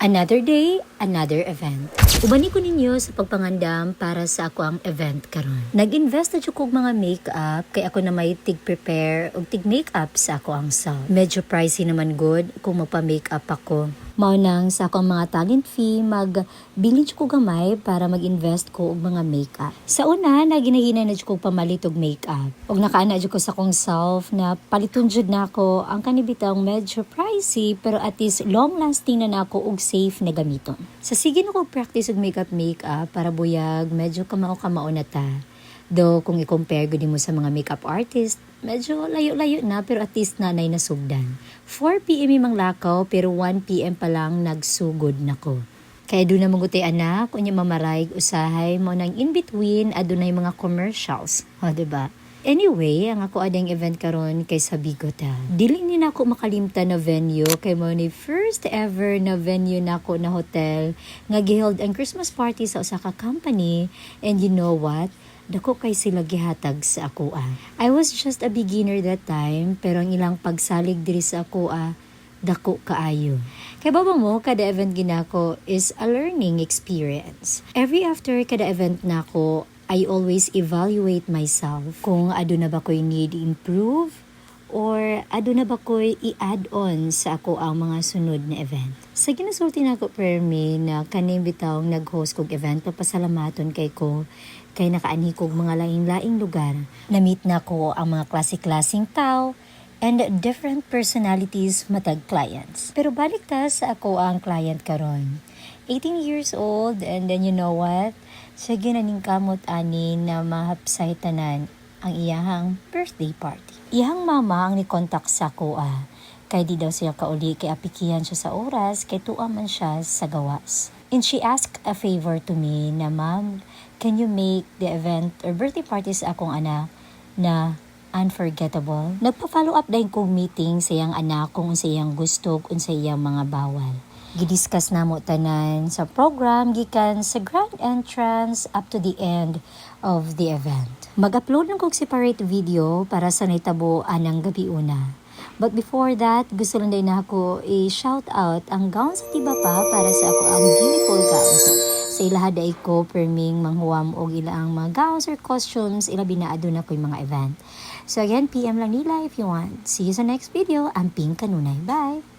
Another day, another event. Ubani ko ninyo sa pagpangandam para sa ako ang event karon. Nag-invest na jud kog mga makeup kay ako na may tig-prepare og tig-makeup sa ako ang self. Medyo pricey naman good kung magpa-makeup ako. Mao nang sa akong mga talent fee, magbili jud ko gamay para mag-invest ko og mga makeup. Sa una, naginahinay na jud ko pamalit og makeup. Og nakaana jud ko sa akong self na paliton jud nako ang kanibitang medyo pricey pero at least long lasting na nako og safe na gamiton. Sa sige na ko practice og makeup para buyag medyo kamao-kamao na ta. Do kung i-compare gud mo sa mga makeup artist, medyo layo-layo na pero at least nanay na sugdan. 4 PM mang lakaw pero 1 PM pa lang nagsugod nako. Kaya doon na mangutay anak, unya mamaray usahay mo nang in between adunay mga commercials. O diba? Anyway, ang ako adang event karon kay sa Bigota. Dili ni nako makalimtan na venue kay mo ni first ever na venue nako na hotel nga giheld ang Christmas party sa usa ka company, and you know what? Dako kay sila gihatag sa ako. I was just a beginner that time pero ang ilang pagsalig diri sa ako dako kaayo. Kay baba mo, kada event ginako is a learning experience. Every after kada event nako, I always evaluate myself kung aduna ba ko'y need improve or aduna ba ko'y i-add on sa ako ang mga sunod na event. Sa ginasulti na ako permi na kaning bitawng nag-host kong event, papasalamaton kay ko kay nakaani kog mga laing-laing lugar. Na-meet na ko ang mga klase-klaseng tao and different personalities matag clients. Pero balik ta sa ako ang client karon. 18 years old, and then you know what? Siya ginaning kamot ani na mahapsay tanan ang iyahang birthday party. Iyahang mama ang ni-contact sa ko kay di daw siya kauli kay apikihan siya sa oras kay tuwa man siya sa gawas. And she asked a favor to me na, "Ma'am, can you make the event or birthday party sa akong anak na unforgettable?" Nagpa-follow up din kong meeting sa iyang anak kung unsa iyang gusto, unsa iyang mga bawal. Gidiscuss na mo tanan sa program gikan sa grand entrance up to the end of the event. Mag-upload ng kong separate video para sa naitabo anang gabi una. But before that, gusto lang din ako i-shout out ang gown sa tiba pa para sa ako ang beautiful gowns. Sa ilahaday ko perming manghuwam og ilaang mga gowns or costumes ilabi na aduna ko'y mga event. So again, PM lang nila if you want. See you sa next video. Ang Pink Kanunay. Bye!